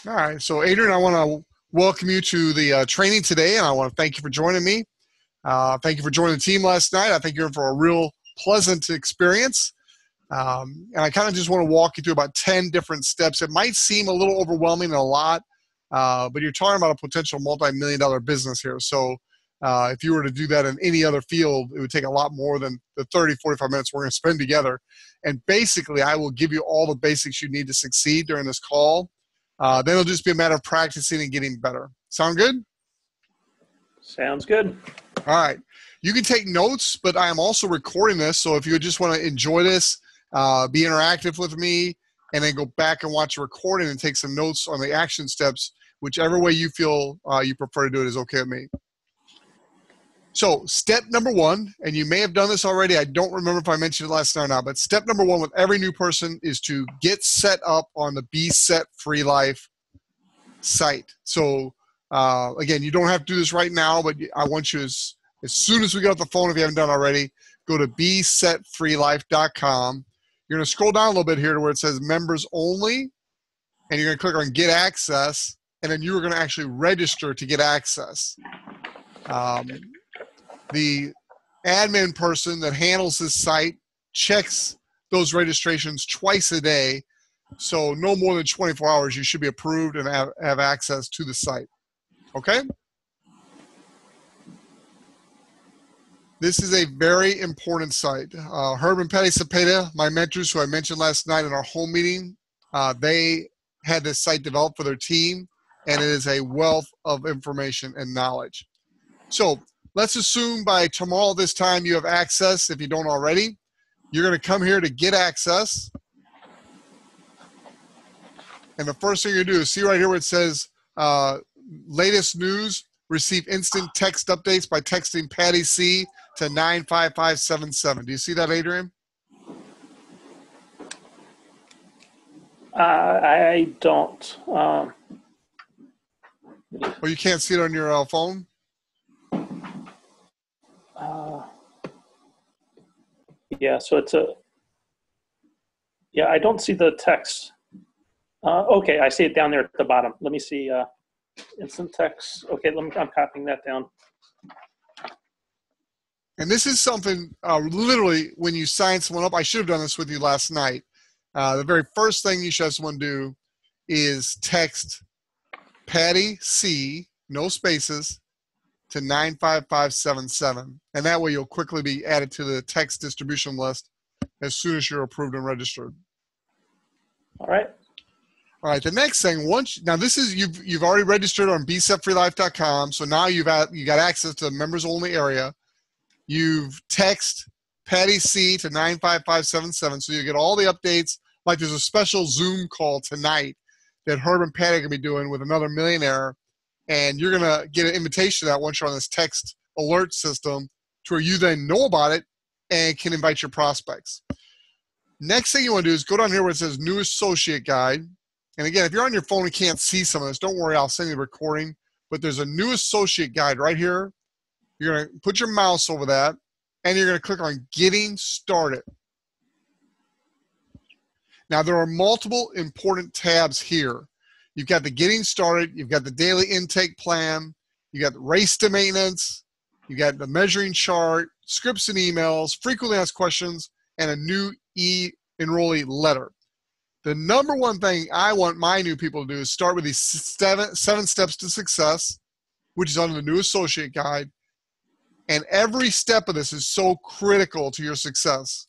All right. So, Adrian, I want to welcome you to the training today, and I want to thank you for joining me. Thank you for joining the team last night. I think you're in for a real pleasant experience. And I kind of just want to walk you through about 10 different steps. It might seem a little overwhelming and a lot, but you're talking about a potential multi-million-dollar business here. So if you were to do that in any other field, it would take a lot more than the 30, 45 minutes we're going to spend together. And basically, I will give you all the basics you need to succeed during this call. Then it'll just be a matter of practicing and getting better. Sound good? Sounds good. All right. You can take notes, but I am also recording this. So if you just want to enjoy this, be interactive with me, and then go back and watch the recording and take some notes on the action steps, whichever way you feel you prefer to do it is okay with me. So step number one, and you may have done this already. I don't remember if I mentioned it last night or not, but step number one with every new person is to get set up on the Be Set Free Life site. So again, you don't have to do this right now, but I want you as soon as we get off the phone, if you haven't done already, go to besetfreelife.com. You're going to scroll down a little bit here to where it says members only, and you're going to click on get access, and then you're going to actually register to get access. The admin person that handles this site checks those registrations twice a day. So no more than 24 hours, you should be approved and have access to the site. Okay? This is a very important site. Herb and Patty Cepeda, my mentors who I mentioned last night in our home meeting, they had this site developed for their team, and it is a wealth of information and knowledge. So let's assume by tomorrow this time you have access. If you don't already, you're going to come here to get access. And the first thing you're going to do is see right here where it says latest news, receive instant text updates by texting Patty C to 95577. Do you see that, Adrian? I don't. Well, you can't see it on your phone? Yeah, so it's I don't see the text. Okay, I see it down there at the bottom. Let me see, instant text. Okay, I'm copying that down. And this is something, literally, when you sign someone up, I should have done this with you last night. The very first thing you should have someone do is text Patty C, no spaces, to 95577. And that way you'll quickly be added to the text distribution list as soon as you're approved and registered. All right. All right. The next thing, now this is, you've already registered on besetfreelife.com. So now you got access to the members only area. You've text Patty C to 95577. So you get all the updates. Like there's a special Zoom call tonight that Herb and Patty are going to be doing with another millionaire. And you're going to get an invitation to that once you're on this text alert system to where you then know about it and can invite your prospects. Next thing you want to do is go down here where it says New Associate Guide. And again, if you're on your phone and can't see some of this, don't worry, I'll send you the recording. But there's a New Associate Guide right here. You're going to put your mouse over that, and you're going to click on Getting Started. Now, there are multiple important tabs here. You've got the Getting Started, you've got the Daily Intake Plan, you got the Race to Maintenance, you got the Measuring Chart, Scripts and Emails, Frequently Asked Questions, and a new e-enrollee letter. The number one thing I want my new people to do is start with these seven steps to success, which is under the New Associate Guide. And every step of this is so critical to your success.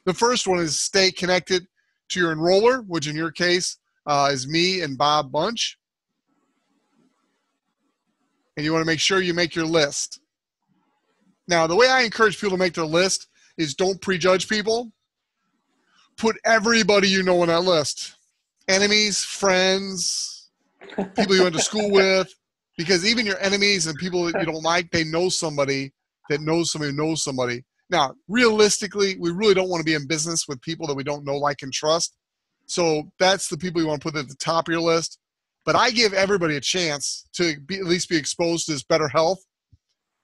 The first one is stay connected to your enroller, which in your case is me and Bob Bunch. And you want to make sure you make your list. Now, the way I encourage people to make their list is don't prejudge people. Put everybody you know on that list. Enemies, friends, people you went to school with. Because even your enemies and people that you don't like, they know somebody that knows somebody who knows somebody. Now, realistically, we really don't want to be in business with people that we don't know, like, and trust. So that's the people you want to put at the top of your list. But I give everybody a chance to at least be exposed to this better health.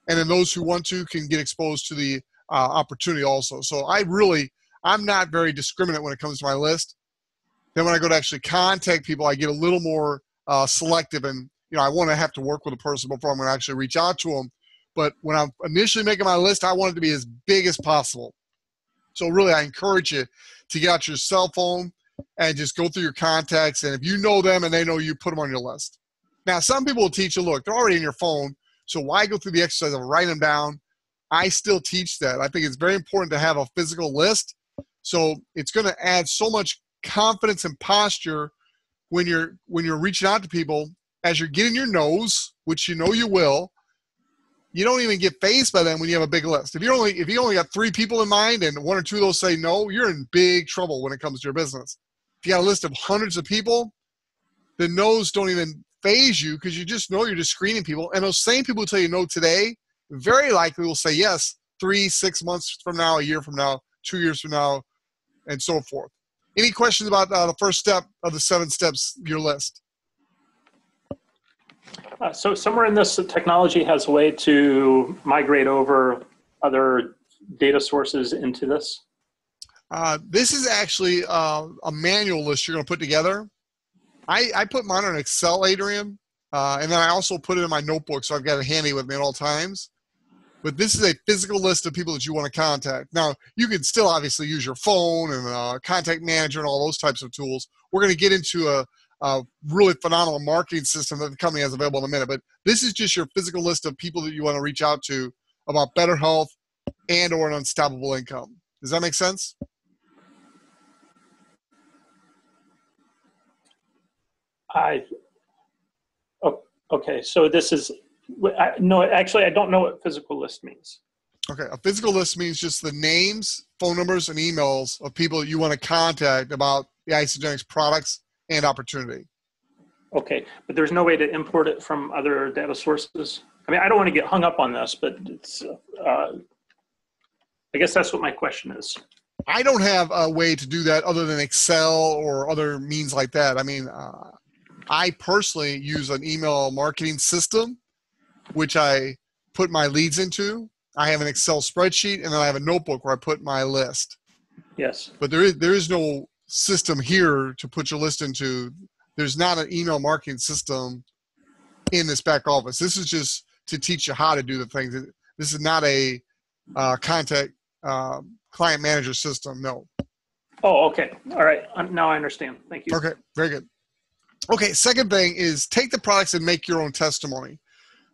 And then those who want to can get exposed to the opportunity also. So I'm not very discriminate when it comes to my list. Then when I go to actually contact people, I get a little more selective, and I want to have to work with a person before I'm going to actually reach out to them. But when I'm initially making my list, I want it to be as big as possible. So really, I encourage you to get out your cell phone and just go through your contacts. And if you know them and they know you, put them on your list. Now, some people will teach you, look, they're already in your phone, so why go through the exercise of writing them down? I still teach that. I think it's very important to have a physical list. So it's going to add so much confidence and posture when you're reaching out to people as you're getting your no's, which you know you will. You don't even get fazed by them when you have a big list. If you only got 3 people in mind and 1 or 2 of those say no, you're in big trouble when it comes to your business. If you got a list of hundreds of people, the no's don't even faze you because you just know you're just screening people. And those same people who tell you no today very likely will say yes 3, 6 months from now, a year from now, 2 years from now, and so forth. Any questions about the first step of the 7 steps, your list? So somewhere in this, technology has a way to migrate over other data sources into this? This is actually a manual list you're going to put together. I put mine on Excel, Adrian, and then I also put it in my notebook, so I've got it handy with me at all times. But this is a physical list of people that you want to contact. Now, you can still obviously use your phone and contact manager and all those types of tools. We're going to get into a really phenomenal marketing system that the company has available in a minute. But this is just your physical list of people that you want to reach out to about better health and or an unstoppable income. Does that make sense? Okay, so this is, no, actually, I don't know what physical list means. Okay, a physical list means just the names, phone numbers, and emails of people you want to contact about the Isagenix products and opportunity. Okay, but there's no way to import it from other data sources? I mean, I don't want to get hung up on this, but it's, I guess that's what my question is. I don't have a way to do that other than Excel or other means like that. I mean, I personally use an email marketing system, which I put my leads into. I have an Excel spreadsheet, and then I have a notebook where I put my list. Yes. But there is no system here to put your list into. There's not an email marketing system in this back office. This is just to teach you how to do the things. This is not a contact client manager system. No. Oh, okay. All right. Now I understand. Thank you. Okay. Very good. Okay. Second thing is take the products and make your own testimony.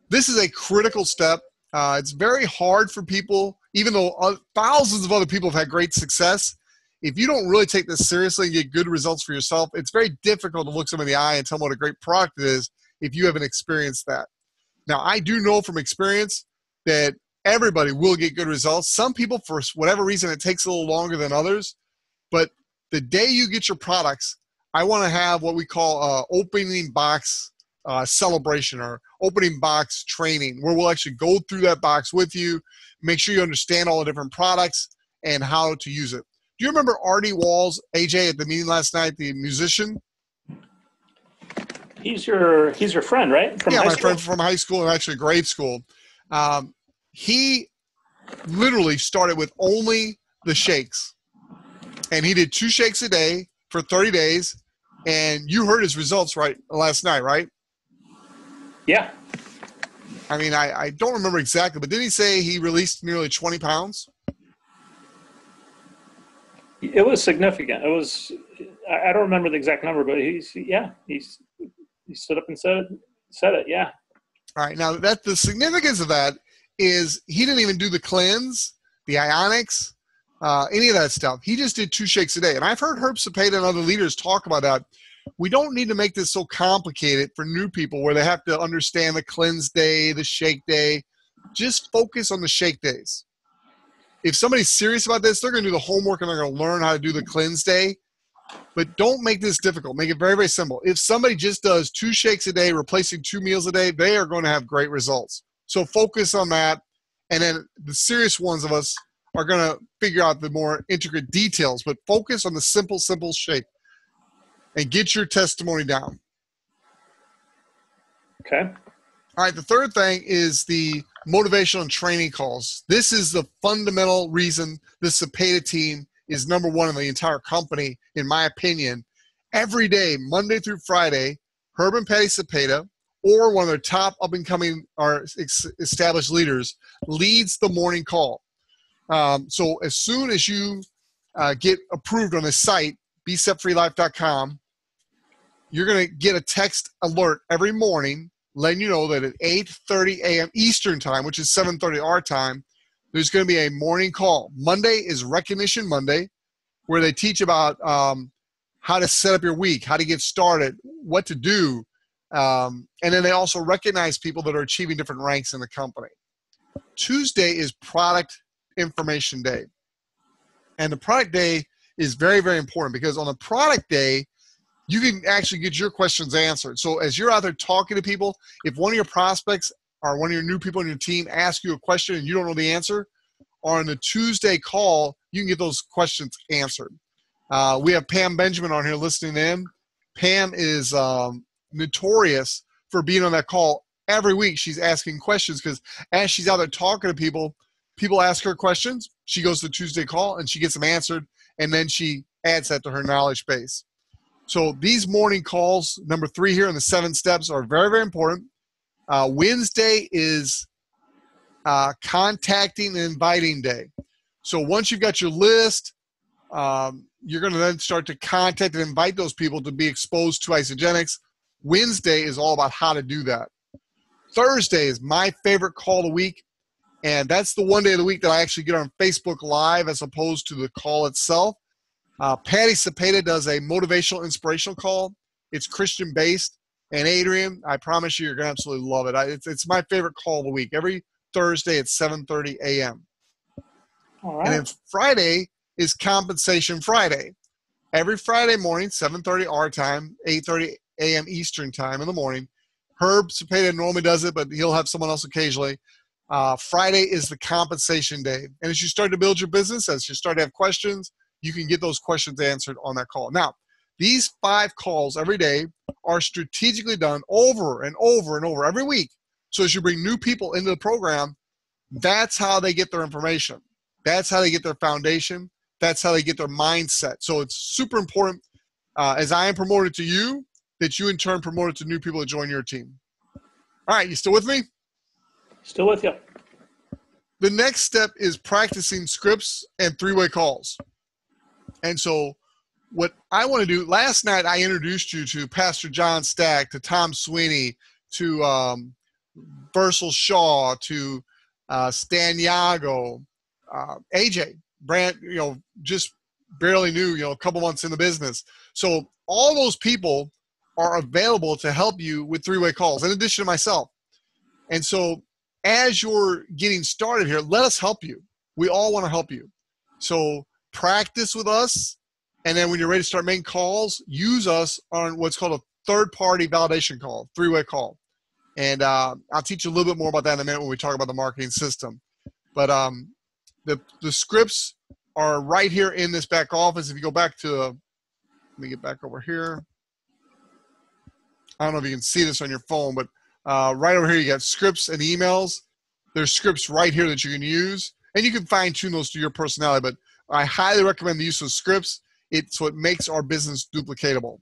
This is a critical step. It's very hard for people, even though thousands of other people have had great success. If you don't really take this seriously and get good results for yourself, it's very difficult to look someone in the eye and tell them what a great product it is if you haven't experienced that. Now, I do know from experience that everybody will get good results. Some people, for whatever reason, it takes a little longer than others. But the day you get your products, I want to have what we call opening box celebration or opening box training, where we'll actually go through that box with you, make sure you understand all the different products and how to use it. Do you remember Artie Walls, AJ, at the meeting last night, the musician? He's your friend, right? From my friend from high school and actually grade school. He literally started with only the shakes. And he did 2 shakes a day for 30 days. And you heard his results last night, right? Yeah. I mean, I don't remember exactly, but did he say he released nearly 20 pounds? It was significant. It was, I don't remember the exact number, but he stood up and said it. Yeah. All right. Now the significance of that is he didn't even do the cleanse, the ionics, any of that stuff. He just did 2 shakes a day. And I've heard Herb Cepeda and other leaders talk about that. We don't need to make this so complicated for new people where they have to understand the cleanse day, the shake day. Just focus on the shake days. If somebody's serious about this, they're going to do the homework and they're going to learn how to do the cleanse day. But don't make this difficult. Make it very, very simple. If somebody just does 2 shakes a day, replacing 2 meals a day, they are going to have great results. So focus on that. And then the serious ones of us are going to figure out the more intricate details. But focus on the simple shake and get your testimony down. Okay. All right. The third thing is the motivational and training calls. This is the fundamental reason the Cepeda team is number 1 in the entire company, in my opinion. every day, Monday through Friday, Herb and Patty Cepeda, or one of their top up-and-coming or established leaders, leads the morning call. So as soon as you get approved on the site, bcepfreelife.com, you're going to get a text alert every morning letting you know that at 8:30 a.m. Eastern time, which is 7:30 our time, there's going to be a morning call. Monday is Recognition Monday, where they teach about how to set up your week, how to get started, what to do. And then they also recognize people that are achieving different ranks in the company. Tuesday is Product Information Day. And the Product Day is very, very important because on the Product Day, you can actually get your questions answered. So as you're out there talking to people, if one of your prospects or one of your new people on your team asks you a question and you don't know the answer, on the Tuesday call, you can get those questions answered. We have Pam Benjamin on here listening in. Pam is notorious for being on that call every week. She's asking questions because as she's out there talking to people, people ask her questions. She goes to the Tuesday call and she gets them answered, and then she adds that to her knowledge base. So these morning calls, number 3 here in the 7 steps, are very, very important. Wednesday is contacting and inviting day. So once you've got your list, you're going to then start to contact and invite those people to be exposed to Isagenix. Wednesday is all about how to do that. Thursday is my favorite call of the week, and that's the one day of the week that I actually get on Facebook Live as opposed to the call itself. Patty Cepeda does a motivational, inspirational call. It's Christian-based. And Adrian, I promise you, you're going to absolutely love it. It's my favorite call of the week. Every Thursday at 7:30 a.m. All right. And then Friday is Compensation Friday. Every Friday morning, 7:30 our time, 8:30 a.m. Eastern time in the morning. Herb Cepeda normally does it, but he'll have someone else occasionally. Friday is the compensation day. And as you start to build your business, as you start to have questions, you can get those questions answered on that call. Now, these 5 calls every day are strategically done over and over and over every week. So as you bring new people into the program, that's how they get their information. That's how they get their foundation. That's how they get their mindset. So it's super important, as I am promoted to you, that you in turn promote it to new people to join your team. All right, you still with me? Still with you. The next step is practicing scripts and 3-way calls. And so what I want to do, last night I introduced you to Pastor John Stack, to Tom Sweeney, to Versal Shaw, to Stan Yago, AJ, Brand, just barely new, a couple months in the business. So all those people are available to help you with 3-way calls, in addition to myself. And so as you're getting started here, let us help you. We all want to help you. So practice with us, and then when you're ready to start making calls, use us on what's called a third-party validation call, 3-way call. And I'll teach you a little bit more about that in a minute when we talk about the marketing system. But the scripts are right here in this back office. If you go back to, let me get back over here. I don't know if you can see this on your phone, but right over here you got scripts and emails. There's scripts right here that you can use, and you can fine-tune those to your personality, but I highly recommend the use of scripts. It's what makes our business duplicatable.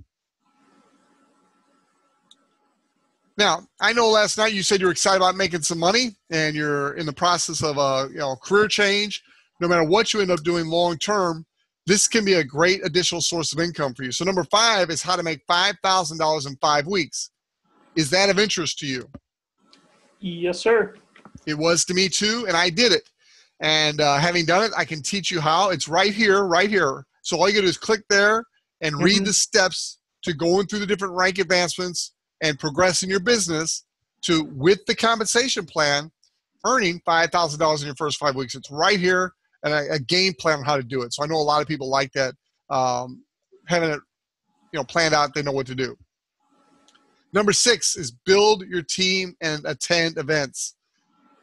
Now, I know last night you said you're excited about making some money, and you're in the process of a career change. No matter what you end up doing long term, this can be a great additional source of income for you. So number 5 is how to make $5,000 in 5 weeks. Is that of interest to you? Yes, sir. It was to me too, and I did it. And having done it, I can teach you how. It's right here, right here. So all you gotta do is click there and read the steps to going through the different rank advancements and progressing your business to, with the compensation plan, earning $5,000 in your first 5 weeks. It's right here, and a game plan on how to do it. So I know a lot of people like that, having it planned out, they know what to do. Number 6 is build your team and attend events.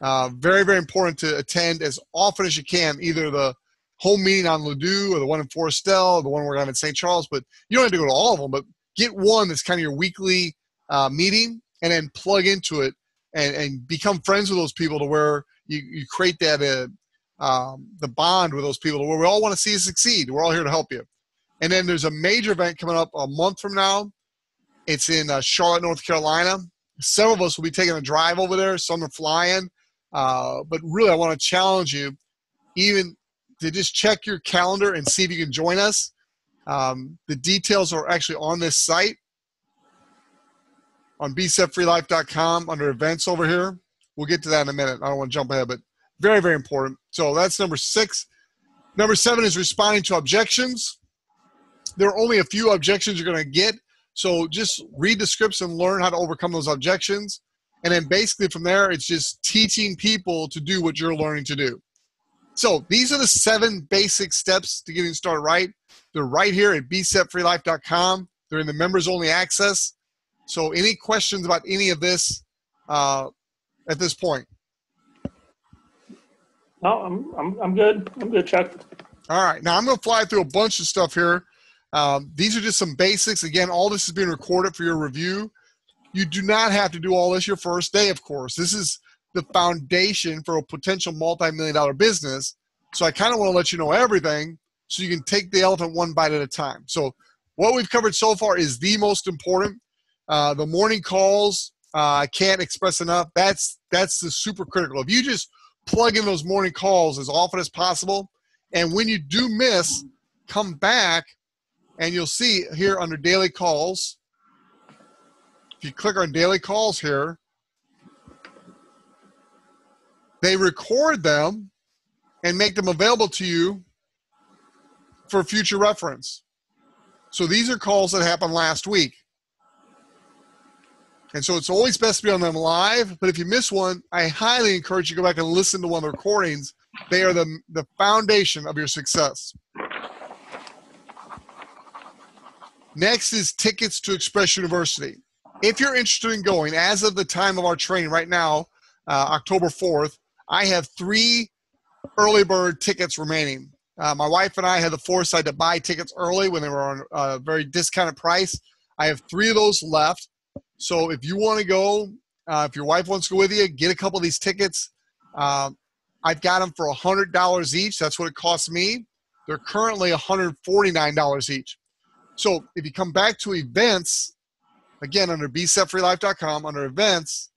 Very, very important to attend as often as you can, either the home meeting on Ladue or the one in Forestel or the one we're going to have in St. Charles, but you don't have to go to all of them, but get one that's kind of your weekly meeting, and then plug into it and become friends with those people to where you create that the bond with those people to where we all want to see you succeed. We're all here to help you. And then there's a major event coming up a month from now. It's in Charlotte, North Carolina. Several of us will be taking a drive over there. Some are flying. But really, I want to challenge you even to just check your calendar and see if you can join us. The details are actually on this site on bcepfreelife.com under events over here. We'll get to that in a minute. I don't want to jump ahead, but very, very important. So that's number 6. Number 7 is responding to objections. There are only a few objections you're going to get. So just read the scripts and learn how to overcome those objections. And then basically from there, it's just teaching people to do what you're learning to do. So these are the 7 basic steps to getting started right. They're right here at bcepfreelife.com. They're in the members only access. So any questions about any of this at this point? No, I'm good. I'm good, Chuck. All right. Now I'm going to fly through a bunch of stuff here. These are just some basics. Again, all this is being recorded for your review. You do not have to do all this your first day, of course. This is the foundation for a potential multi-million-dollar business. So I kind of want to let you know everything so you can take the elephant one bite at a time. So what we've covered so far is the most important. The morning calls, I can't express enough. That's the super critical. If you just plug in those morning calls as often as possible, and when you do miss, come back, and you'll see here under daily calls, if you click on daily calls here, they record them and make them available to you for future reference. So these are calls that happened last week. And so it's always best to be on them live, but if you miss one, I highly encourage you to go back and listen to one of the recordings. They are the foundation of your success. Next is tickets to Express University. If you're interested in going, as of the time of our training right now, October 4th, I have 3 early bird tickets remaining. My wife and I had the foresight to buy tickets early when they were on a very discounted price. I have 3 of those left. So if you want to go, if your wife wants to go with you, get a couple of these tickets. I've got them for $100 each. That's what it costs me. They're currently $149 each. So if you come back to events, again, under bcepfreelife.com, under events,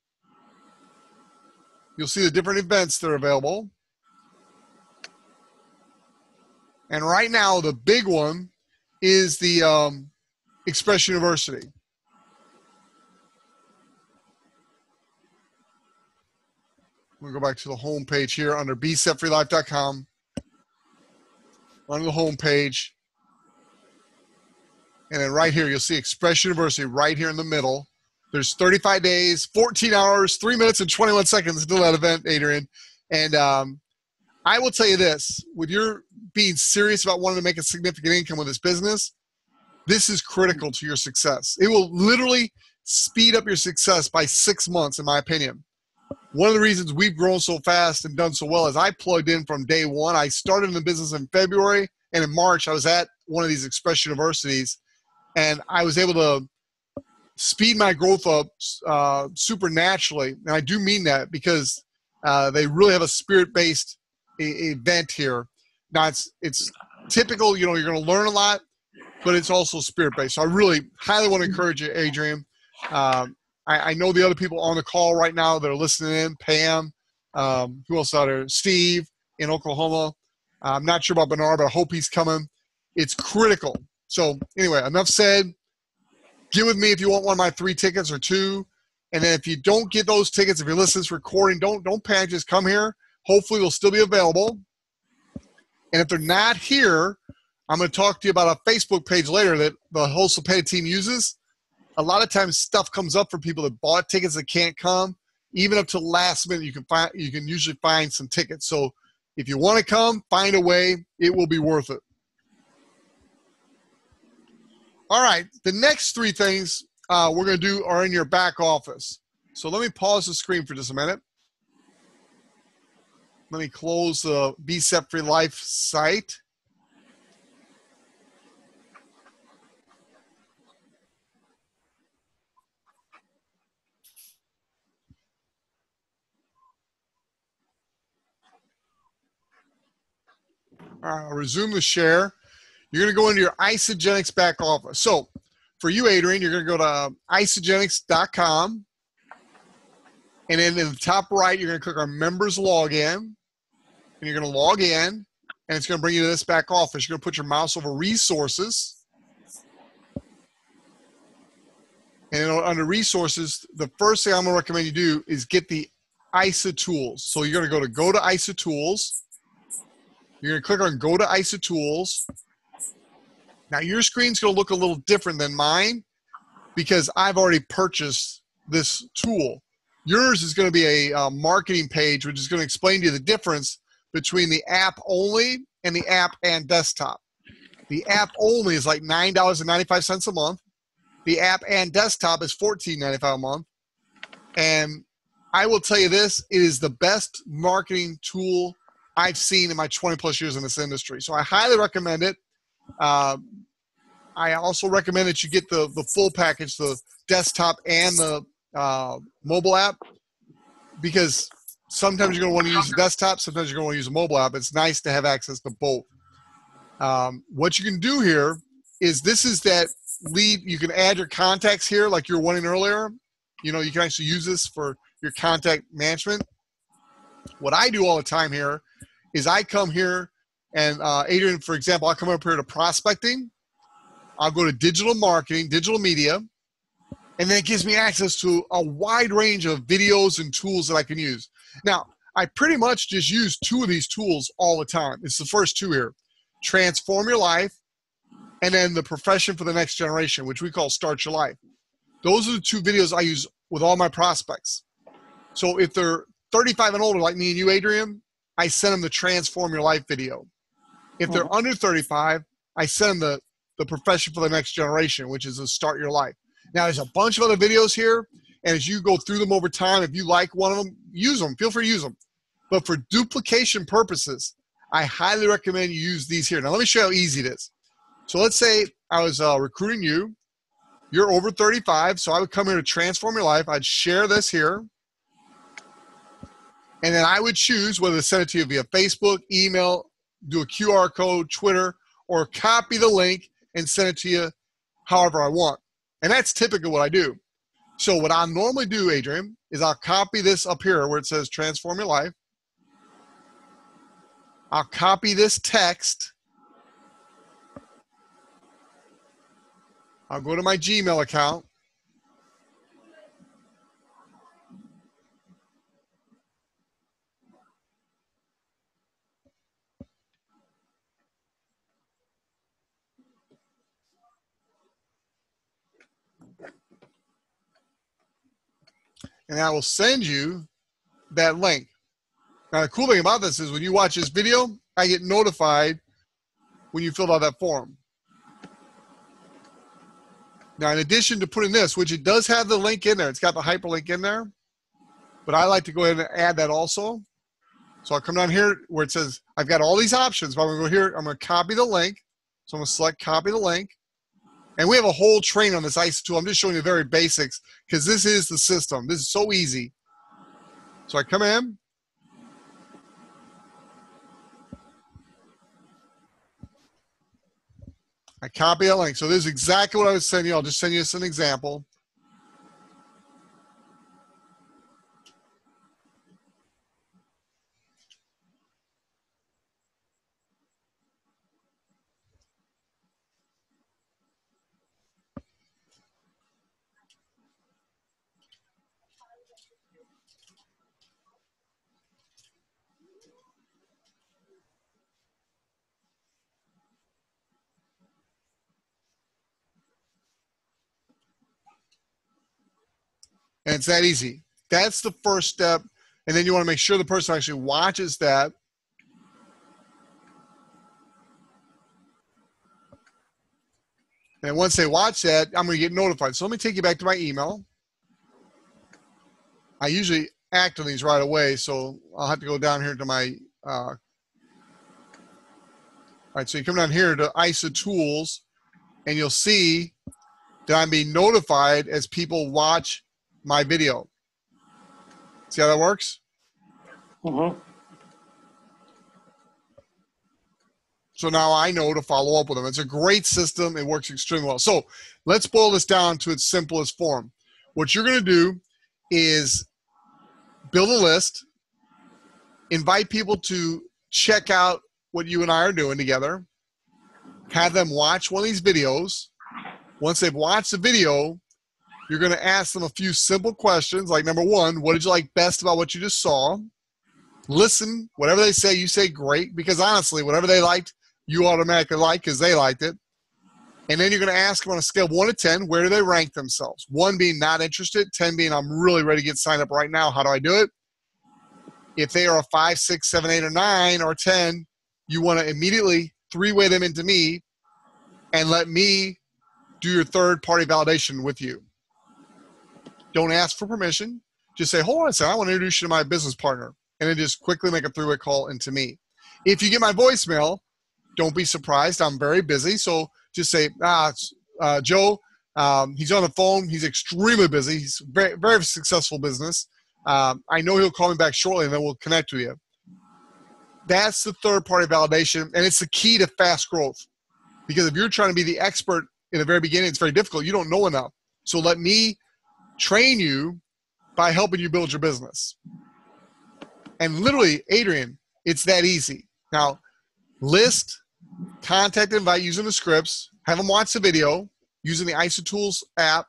you'll see the different events that are available. And right now, the big one is the Express University. We'll go back to the home page here under bcepfreelife.com. On the home page. And then right here, you'll see Express University right here in the middle. There's 35 days, 14 hours, 3 minutes, and 21 seconds until that event, Adrian. And I will tell you this, with your being serious about wanting to make a significant income with this business, this is critical to your success. It will literally speed up your success by 6 months, in my opinion. One of the reasons we've grown so fast and done so well is I plugged in from day one. I started in the business in February, and in March, I was at one of these Express Universities, and I was able to speed my growth up supernaturally. And I do mean that because they really have a spirit-based event here. Now, it's typical, you're going to learn a lot, but it's also spirit-based. So I really highly want to encourage you, Adrian. I know the other people on the call right now that are listening in, Pam, who else out there? Steve in Oklahoma. I'm not sure about Bernard, but I hope he's coming. It's critical. So anyway, enough said. Get with me if you want one of my 3 tickets or 2. And then if you don't get those tickets, if you listen to this recording, don't panic, just come here. Hopefully they'll still be available. And if they're not here, I'm going to talk to you about a Facebook page later that the Wholesale Pay team uses. A lot of times stuff comes up for people that bought tickets that can't come. Even up to the last minute, you can usually find some tickets. So if you want to come, find a way. It will be worth it. All right, the next 3 things we're going to do are in your back office. So let me pause the screen for just a minute. Let me close the BCEP Free Life site. All right, I'll resume the share. you're going to go into your Isagenix back office. So for you, Adrian, you're going to go to isagenix.com. And then in the top right, you're going to click on Members Login. And you're going to log in. And it's going to bring you to this back office. You're going to put your mouse over Resources. And then under Resources, the first thing I'm going to recommend you do is get the ISA Tools. So you're going to go to ISA Tools. You're going to click on Go to ISA Tools. Now, your screen's going to look a little different than mine because I've already purchased this tool. Yours is going to be a marketing page, which is going to explain to you the difference between the app only and the app and desktop. The app only is like $9.95 a month. The app and desktop is $14.95 a month. And I will tell you this, it is the best marketing tool I've seen in my 20 plus years in this industry. So I highly recommend it. I also recommend that you get the full package, the desktop and the mobile app, because sometimes you're going to want to use the desktop, sometimes you're going to want to use a mobile app. It's nice to have access to both. What you can do here is this is that lead. You can add your contacts here like you were wanting earlier. You know, you can actually use this for your contact management. What I do all the time here is I come here and Adrian, for example, I'll come up here to prospecting. I'll go to digital marketing, digital media, and then it gives me access to a wide range of videos and tools that I can use. Now, I pretty much just use two of these tools all the time. It's the first two here, Transform Your Life, and then the Profession for the Next Generation, which we call Start Your Life. Those are the two videos I use with all my prospects. So if they're 35 and older, like me and you, Adrian, I send them the Transform Your Life video. If they're under 35, I send them the Profession for the Next Generation, which is the Start Your Life. Now, there's a bunch of other videos here, and as you go through them over time, if you like one of them, use them. Feel free to use them. But for duplication purposes, I highly recommend you use these here. Now, let me show you how easy it is. So let's say I was recruiting you. You're over 35, so I would come here to Transform Your Life. I'd share this here. And then I would choose whether to send it to you via Facebook, email, do a QR code, Twitter, or copy the link and send it to you however I want. And that's typically what I do. So what I normally do, Adrian, is I'll copy this up here where it says Transform Your Life. I'll copy this text. I'll go to my Gmail account. And I will send you that link. Now, the cool thing about this is when you watch this video, I get notified when you filled out that form. Now, in addition to putting this, which it does have the link in there, it's got the hyperlink in there, but I like to go ahead and add that also. So I'll come down here where it says, I've got all these options, but I'm going to go here, I'm going to copy the link. So I'm going to select copy the link. And we have a whole train on this ISA tool. I'm just showing you the very basics because this is the system. This is so easy. So I come in. I copy that link. So this is exactly what I was sending you. I'll just send you this an example. And it's that easy. That's the first step. And then you want to make sure the person actually watches that. And once they watch that, I'm going to get notified. So let me take you back to my email. I usually act on these right away, so I'll have to go down here to my, all right, so you come down here to ISA Tools, and you'll see that I'm being notified as people watch my video. See how that works? Mm-hmm. So now I know to follow up with them. It's a great system. It works extremely well. So let's boil this down to its simplest form. What you're going to do is build a list, invite people to check out what you and I are doing together, have them watch one of these videos. Once they've watched the video, you're going to ask them a few simple questions, like number one, what did you like best about what you just saw? Listen, whatever they say, you say great, because honestly, whatever they liked, you automatically like because they liked it. And then you're going to ask them on a scale of 1 to 10, where do they rank themselves? 1 being not interested, 10 being I'm really ready to get signed up right now. How do I do it? If they are a 5, 6, 7, 8, or 9, or 10, you want to immediately three-way them into me and let me do your third-party validation with you. Don't ask for permission. Just say, hold on a second, I want to introduce you to my business partner. And then just quickly make a three-way call into me. If you get my voicemail, don't be surprised. I'm very busy. So just say, Joe, he's on the phone. He's extremely busy. He's very, very successful business. I know he'll call me back shortly, and then we'll connect with you. That's the third-party validation, and it's the key to fast growth. Because if you're trying to be the expert in the very beginning, it's very difficult. You don't know enough. So let me train you by helping you build your business. And literally, Adrian, it's that easy. Now, list, contact, invite using the scripts, have them watch the video using the IsoTools app,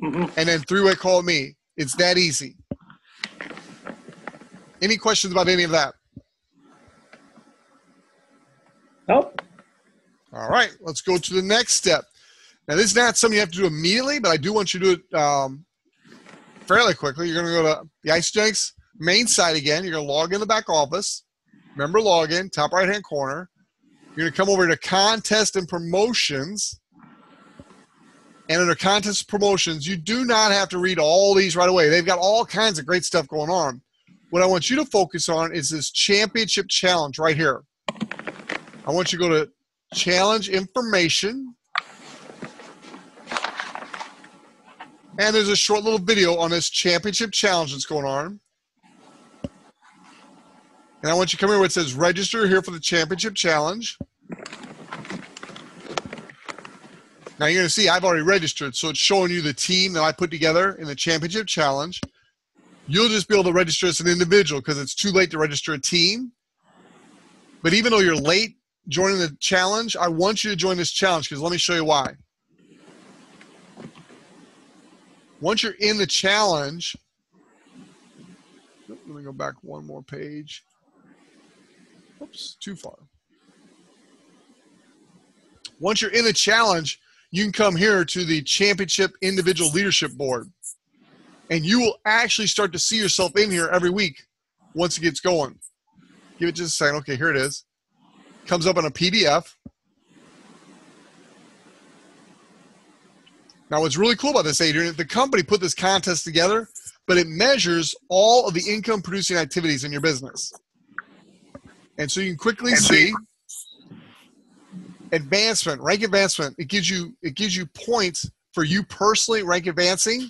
and then three-way call me. It's that easy. Any questions about any of that? Nope. All right, let's go to the next step. Now, this is not something you have to do immediately, but I do want you to do it fairly quickly. You're going to go to the Isagenix main site again. You're going to log in the back office. Remember login, top right-hand corner. You're going to come over to Contest and Promotions. And under Contest and Promotions, you do not have to read all these right away. They've got all kinds of great stuff going on. What I want you to focus on is this Championship Challenge right here. I want you to go to Challenge Information. And there's a short little video on this Championship Challenge that's going on. And I want you to come here where it says register here for the Championship Challenge. Now you're going to see I've already registered, so it's showing you the team that I put together in the Championship Challenge. You'll just be able to register as an individual because it's too late to register a team. But even though you're late joining the challenge, I want you to join this challenge because let me show you why. Once you're in the challenge, let me go back one more page. Oops, too far. Once you're in the challenge, you can come here to the Championship Individual Leadership Board. And you will actually start to see yourself in here every week once it gets going. Give it just a second. Okay, here it is. Comes up on a PDF. Now, what's really cool about this, Adrian, the company put this contest together, but it measures all of the income-producing activities in your business. And so you can quickly see advancement, rank advancement. It gives you points for you personally rank advancing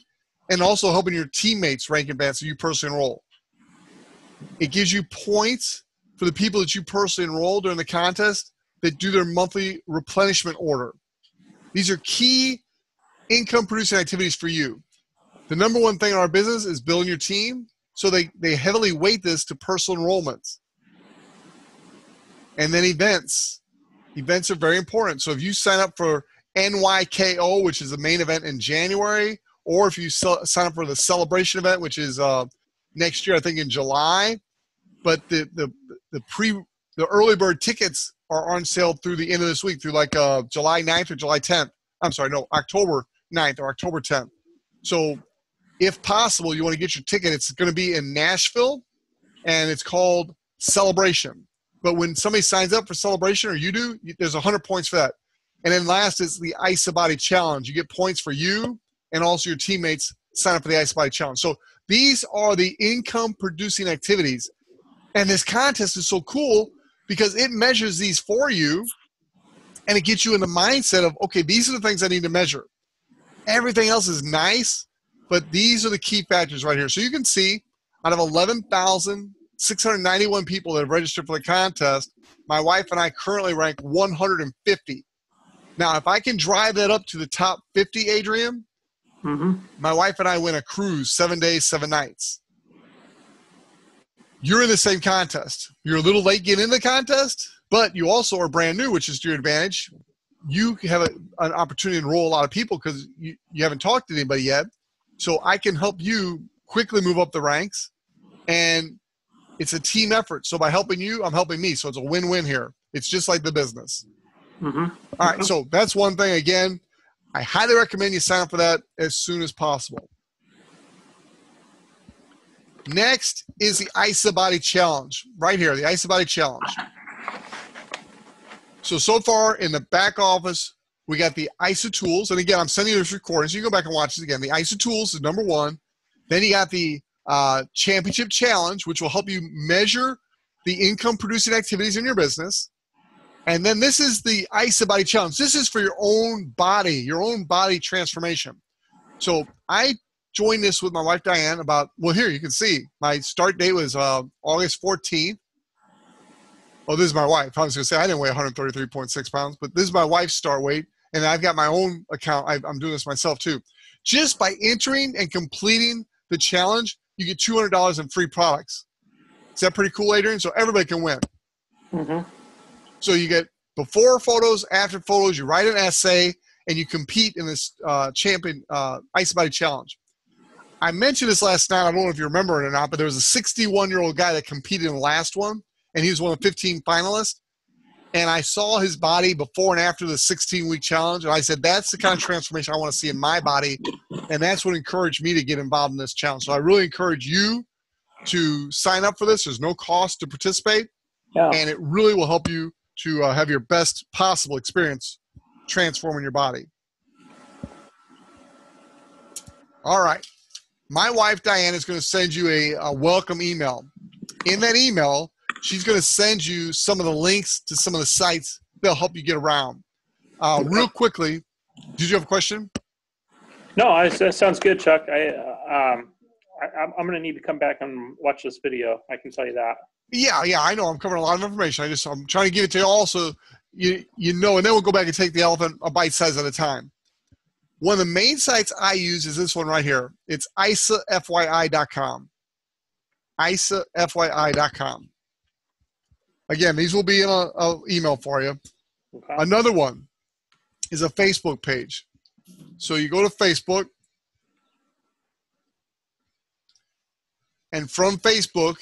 and also helping your teammates rank advance so you personally enroll. It gives you points for the people that you personally enroll during the contest that do their monthly replenishment order. These are key income-producing activities for you. The number one thing in our business is building your team, so they heavily weight this to personal enrollments. And then events. Events are very important. So if you sign up for NYKO, which is the main event in January, or if you sign up for the celebration event, which is next year, I think in July, but the early bird tickets are on sale through the end of this week, through like July 9th or July 10th. I'm sorry, no, October 9th or October 10th. So if possible, you want to get your ticket. It's going to be in Nashville, and it's called Celebration. But when somebody signs up for Celebration, or you do, there's 100 points for that. And then last is the IsaBody Challenge. You get points for you and also your teammates sign up for the IsaBody Challenge. So these are the income-producing activities. And this contest is so cool because it measures these for you, and it gets you in the mindset of, okay, these are the things I need to measure. Everything else is nice, but these are the key factors right here. So you can see out of 11,691 people that have registered for the contest, my wife and I currently rank 150. Now, if I can drive that up to the top 50, Adrian, my wife and I win a cruise 7 days, 7 nights. You're in the same contest. You're a little late getting in the contest, but you also are brand new, which is to your advantage. You have an opportunity to enroll a lot of people because you haven't talked to anybody yet. So I can help you quickly move up the ranks, and it's a team effort. So by helping you, I'm helping me. So it's a win-win here. It's just like the business. All right, so that's one thing. Again, I highly recommend you sign up for that as soon as possible. Next is the IsaBody Challenge. Right here, the IsaBody Challenge. So far in the back office, we got the ISA tools. And again, I'm sending you this recording, so you can go back and watch this again. The ISA tools is number one. Then you got the Championship Challenge, which will help you measure the income-producing activities in your business. And then this is the IsaBody Challenge. This is for your own body transformation. So I joined this with my wife, Diane, here, you can see. My start date was August 14th. Oh, this is my wife. I was going to say I didn't weigh 133.6 pounds, but this is my wife's start weight. And I've got my own account. I'm doing this myself too. Just by entering and completing the challenge, you get $200 in free products. Is that pretty cool, Adrian? So everybody can win. So you get before photos, after photos, you write an essay, and you compete in this IsaBody Challenge. I mentioned this last night. I don't know if you remember it or not, but there was a 61-year-old guy that competed in the last one, and he was one of the 15 finalists. And I saw his body before and after the 16-week challenge, and I said, that's the kind of transformation I want to see in my body, and that's what encouraged me to get involved in this challenge. So I really encourage you to sign up for this. There's no cost to participate, and it really will help you to have your best possible experience transforming your body. All right. My wife, Diane, is going to send you a welcome email. In that email, she's going to send you some of the links to some of the sites that'll help you get around. Real quickly, did you have a question? No, that sounds good, Chuck. I'm going to need to come back and watch this video. I can tell you that. Yeah, I know. I'm covering a lot of information. I'm trying to give it to you all so you know, and then we'll go back and take the elephant a bite size at a time. One of the main sites I use is this one right here. It's isafyi.com. isafyi.com. Again, these will be in an email for you. Okay. Another one is a Facebook page. So you go to Facebook, and from Facebook,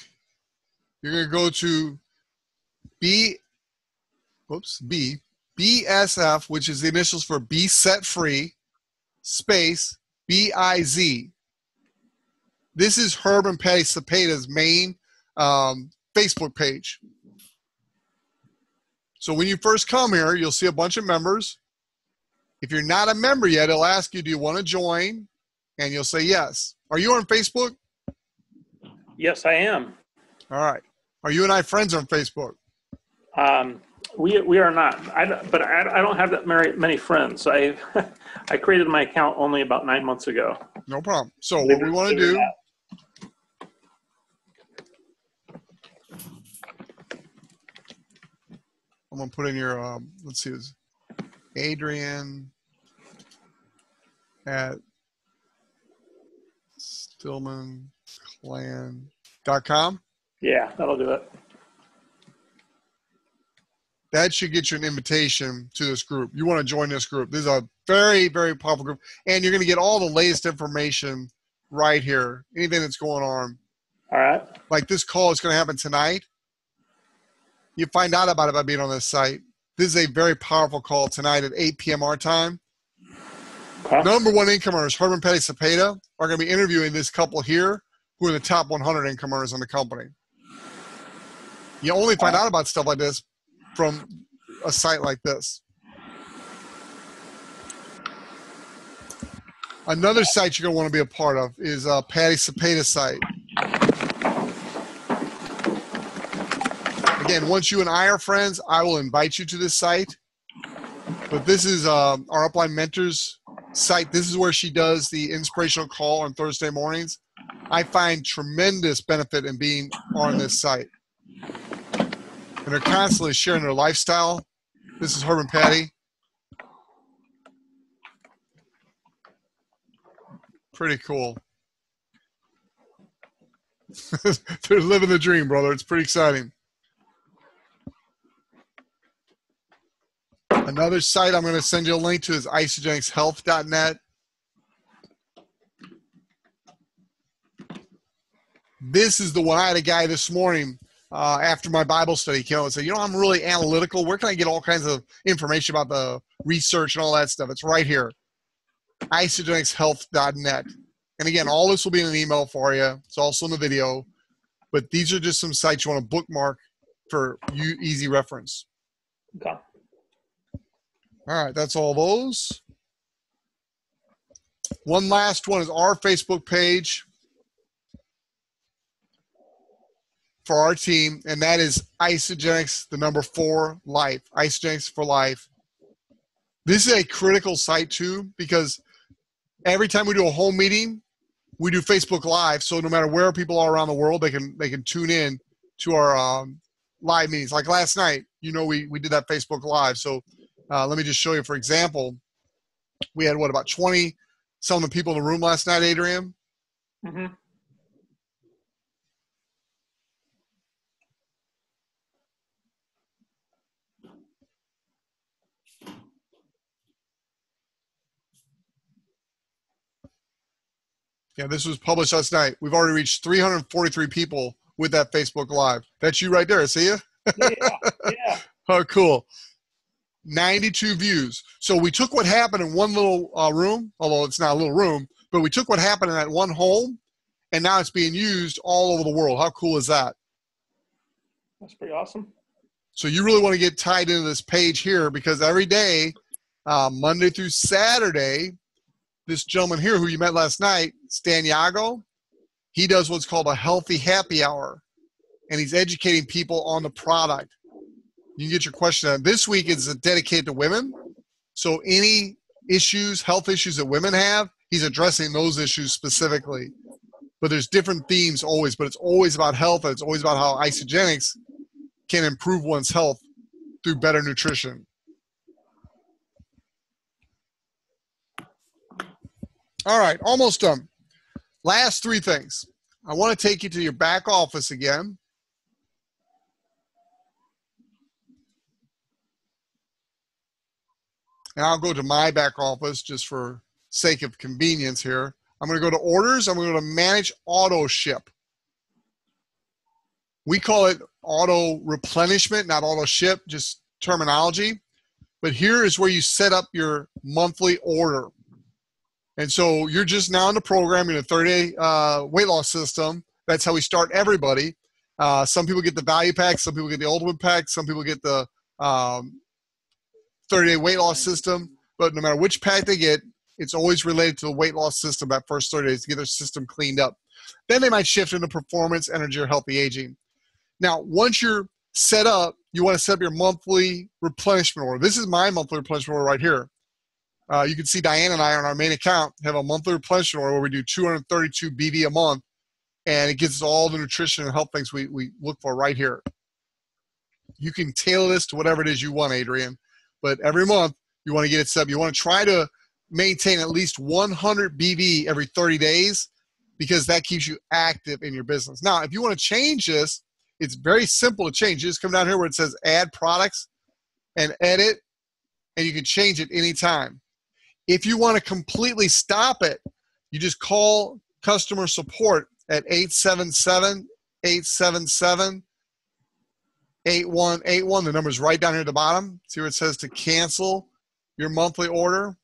you're going to go to BSF, which is the initials for Be Set Free, space BIZ. This is Herb and Patty Cepeda's main Facebook page. So when you first come here, you'll see a bunch of members. If you're not a member yet, it'll ask you, do you want to join? And you'll say yes. Are you on Facebook? Yes, I am. All right. Are you and I friends on Facebook? We are not. But I don't have that many friends. I created my account only about 9 months ago. No problem. So what we want to do, I'm going to put in your, let's see, it's Adrian at StillmanClan.com. Yeah, that'll do it. That should get you an invitation to this group. You want to join this group. This is a very, very powerful group. And you're going to get all the latest information right here. Anything that's going on. All right. Like this call is going to happen tonight. You find out about it by being on this site. This is a very powerful call tonight at 8 p.m. our time. Okay. Number one income earners, Herb and Patty Cepeda, are going to be interviewing this couple here who are the top 100 income earners in the company. You only find out about stuff like this from a site like this. Another site you're going to want to be a part of is Patty Cepeda's site. Again, once you and I are friends, I will invite you to this site. But this is our Upline Mentors site. This is where she does the inspirational call on Thursday mornings. I find tremendous benefit in being on this site. and they're constantly sharing their lifestyle. This is Herb and Patty. Pretty cool. They're living the dream, brother. It's pretty exciting. Another site I'm going to send you a link to is isagenixhealth.net. This is the one. I had a guy this morning after my Bible study came out and said, you know, I'm really analytical. Where can I get all kinds of information about the research and all that stuff? It's right here, isagenixhealth.net. And again, all this will be in an email for you. It's also in the video. But these are just some sites you want to bookmark for you easy reference. Okay. All right, that's all those. One last one is our Facebook page for our team, and that is Isagenix, the number 4 Life. Isagenix for Life. This is a critical site too, because every time we do a home meeting, we do Facebook Live. So no matter where people are around the world, they can tune in to our live meetings. Like last night, you know, we did that Facebook Live. So let me just show you. For example, we had about 20 some of the people in the room last night, Adrian. Mm-hmm. Yeah, this was published last night. We've already reached 343 people with that Facebook Live. That's you right there. See you? Yeah. Oh, cool. 92 views. So we took what happened in one little room, although it's not a little room, but we took what happened in that one home, and now it's being used all over the world. How cool is that? That's pretty awesome. So you really want to get tied into this page here, because every day, Monday through Saturday, this gentleman here who you met last night, Stan Yago, he does what's called a healthy happy hour, and he's educating people on the product. You can get your question on. This week is dedicated to women. So any issues, health issues that women have, he's addressing those issues specifically. But there's different themes always, but it's always about health, and it's always about how Isagenix can improve one's health through better nutrition. All right, almost done. Last 3 things. I want to take you to your back office again. And I'll go to my back office just for sake of convenience here. I'm going to go to orders. I'm going to go to manage auto ship. We call it auto replenishment, not auto ship, just terminology. But here is where you set up your monthly order. And so you're just now in the program in a 30-day weight loss system. That's how we start everybody. Some people get the value pack. Some people get the ultimate pack. Some people get the 30-day weight loss system. But no matter which pack they get, it's always related to the weight loss system that first 30 days to get their system cleaned up. Then they might shift into performance, energy, or healthy aging. Now, once you're set up, you want to set up your monthly replenishment order. This is my monthly replenishment order right here. You can see Diane and I on our main account have a monthly replenishment order where we do 232 BV a month, and it gives us all the nutrition and health things we look for right here. You can tailor this to whatever it is you want, Adrian, but every month you want to get it set up. You want to try to maintain at least 100 BV every 30 days because that keeps you active in your business. Now, if you want to change this, it's very simple to change. You just come down here where it says add products and edit, and you can change it anytime. If you want to completely stop it, you just call customer support at 877-877-8181. The number's right down here at the bottom. See where it says to cancel your monthly order?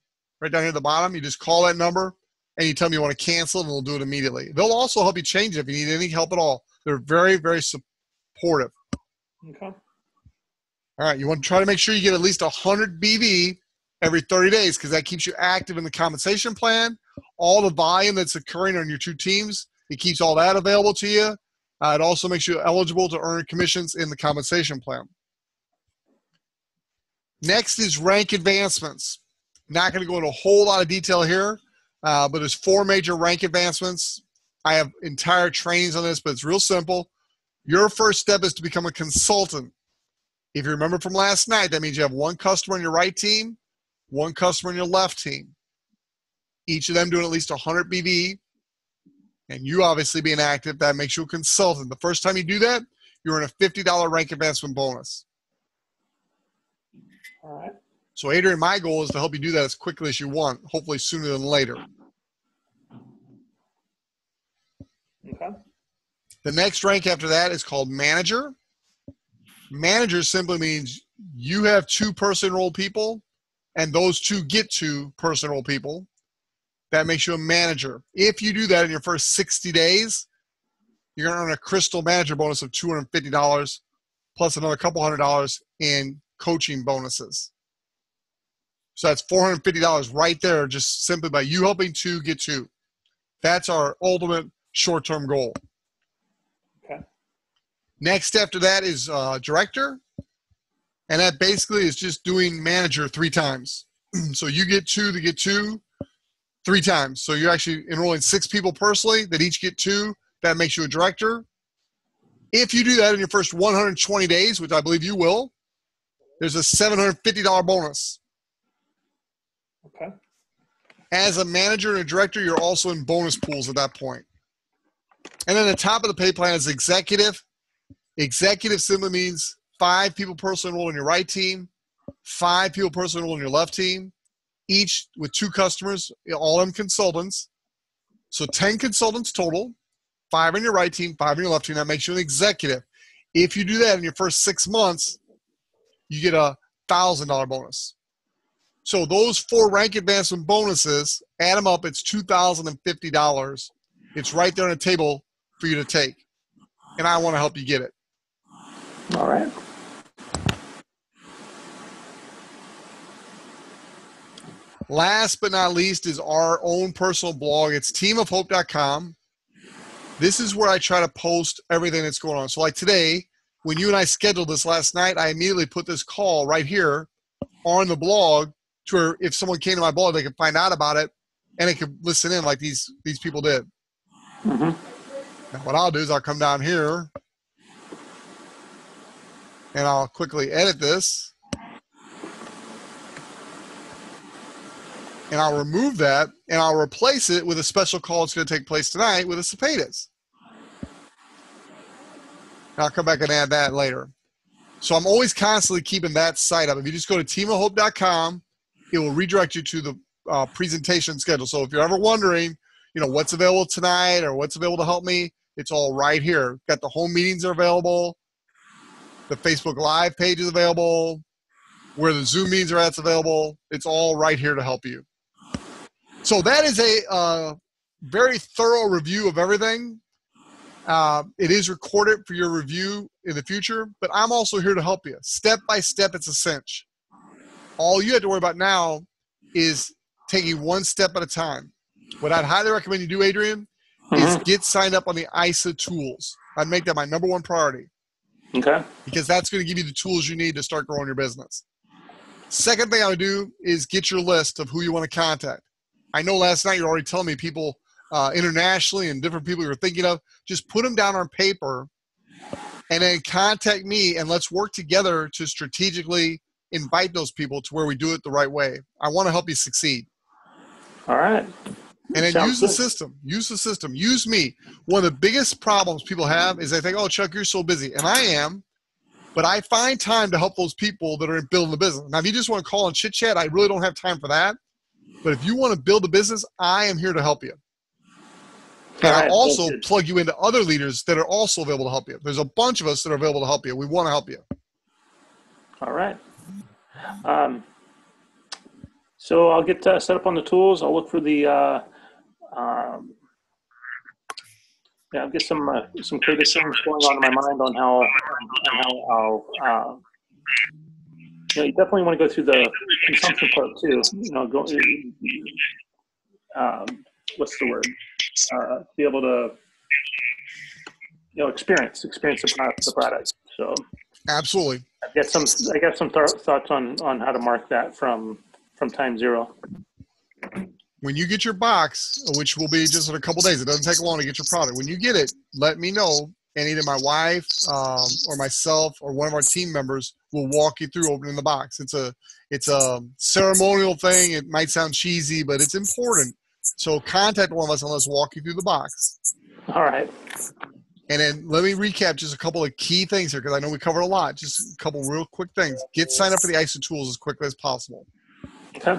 Right down here at the bottom. You just call that number, and you tell them you want to cancel, and they'll do it immediately. They'll also help you change it if you need any help at all. They're very, very supportive. Okay. All right, you want to try to make sure you get at least 100 BV every 30 days because that keeps you active in the compensation plan. All the volume that's occurring on your 2 teams, it keeps all that available to you. It also makes you eligible to earn commissions in the compensation plan. Next is rank advancements. Not going to go into a whole lot of detail here, but there's 4 major rank advancements. I have entire trainings on this, but it's real simple. Your first step is to become a consultant. If you remember from last night, that means you have one customer on your right team, one customer on your left team. Each of them doing at least 100 BV, and you obviously being active, that makes you a consultant. The first time you do that, you're in a $50 rank advancement bonus. All right. So, Adrian, my goal is to help you do that as quickly as you want, hopefully sooner than later. Okay. The next rank after that is called manager. Manager simply means you have 2 person-enrolled people, and those 2 get 2 person-enrolled people. That makes you a manager. If you do that in your first 60 days, you're going to earn a Crystal Manager bonus of $250 plus another couple $100 in coaching bonuses. So that's $450 right there just simply by you helping 2 get 2. That's our ultimate short-term goal. Okay. Next after that is director, and that basically is just doing manager 3 times. So you get 2 to get 2 3 times. So you're actually enrolling 6 people personally that each get 2. That makes you a director. If you do that in your first 120 days, which I believe you will, there's a $750 bonus. Okay. As a manager and a director, you're also in bonus pools at that point. And then the top of the pay plan is executive. Executive simply means 5 people personally enrolled in your right team, 5 people personally enrolled in your left team, each with 2 customers, all of them consultants. So 10 consultants total, 5 on your right team, 5 on your left team. That makes you an executive. If you do that in your first 6 months, you get a $1,000 bonus. So those 4 rank advancement bonuses, add them up, it's $2,050. It's right there on the table for you to take. And I want to help you get it. All right. Last but not least is our own personal blog. It's teamofhope.com. This is where I try to post everything that's going on. So like today, when you and I scheduled this last night, I immediately put this call right here on the blog to where if someone came to my blog, they could find out about it and they could listen in like these people did. Mm-hmm. Now what I'll do is I'll come down here and I'll quickly edit this. And I'll remove that, and I'll replace it with a special call that's going to take place tonight with a Cepedas. And I'll come back and add that later. So I'm always constantly keeping that site up. If you just go to teamofhope.com, it will redirect you to the presentation schedule. So if you're ever wondering, what's available tonight or what's available to help me, it's all right here. Got the home meetings are available. The Facebook Live page is available. Where the Zoom meetings are at, it's available. It's all right here to help you. So that is a very thorough review of everything. It is recorded for your review in the future, but I'm also here to help you. Step by step, it's a cinch. All you have to worry about now is taking one step at a time. What I'd highly recommend you do, Adrian, is get signed up on the ISA tools. I'd make that my number 1 priority. Okay. Because that's going to give you the tools you need to start growing your business. Second thing I would do is get your list of who you want to contact. I know last night you're already telling me people internationally and different people you're thinking of. Just put them down on paper and then contact me and let's work together to strategically invite those people to where we do it the right way. I want to help you succeed. All right. And then use the system. Use the system. Use me. One of the biggest problems people have is they think, oh, Chuck, you're so busy. And I am. But I find time to help those people that are building the business. Now, if you just want to call and chit chat, I really don't have time for that. But if you want to build a business, I am here to help you. And I also plug you into other leaders that are also available to help you. There's a bunch of us that are available to help you. We want to help you. All right. So I'll get set up on the tools. I'll look for the I'll get some creative things going on in my mind on how I'll you definitely want to go through the consumption part too. What's the word? Be able to experience the product. So absolutely. I got some thoughts on how to mark that from time zero. When you get your box, which will be just in a couple days, it doesn't take long to get your product. When you get it, let me know and either my wife or myself or one of our team members will walk you through opening the box. It's a ceremonial thing. It might sound cheesy, but it's important. So contact one of us and let's walk you through the box. All right. And then let me recap just a couple of key things here because I know we covered a lot. Just a couple real quick things. Get signed up for the ISO tools as quickly as possible. Okay.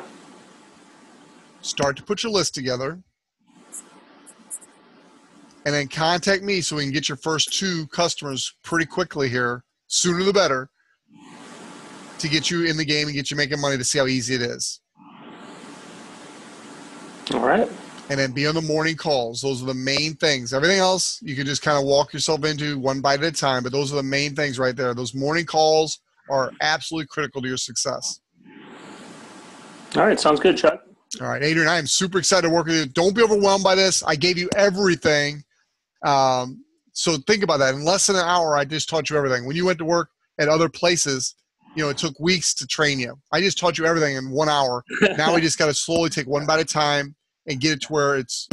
Start to put your list together. And then contact me so we can get your first 2 customers pretty quickly here, sooner the better, to get you in the game and get you making money to see how easy it is. All right. And then be on the morning calls. Those are the main things. Everything else you can just kind of walk yourself into one bite at a time, but those are the main things right there. Those morning calls are absolutely critical to your success. All right. Sounds good, Chuck. All right, Adrian, I am super excited to work with you. Don't be overwhelmed by this. I gave you everything. So think about that. In less than an hour, I just taught you everything. When you went to work at other places, it took weeks to train you. I just taught you everything in 1 hour. Now we just got to slowly take one bite at a time and get it to where it's,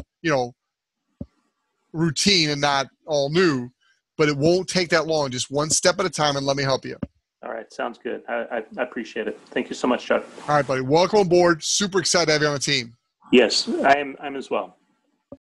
routine and not all new, but it won't take that long. Just one step at a time and let me help you. All right. Sounds good. I appreciate it. Thank you so much, Chuck. All right, buddy. Welcome aboard. Super excited to have you on the team. Yes, I'm as well.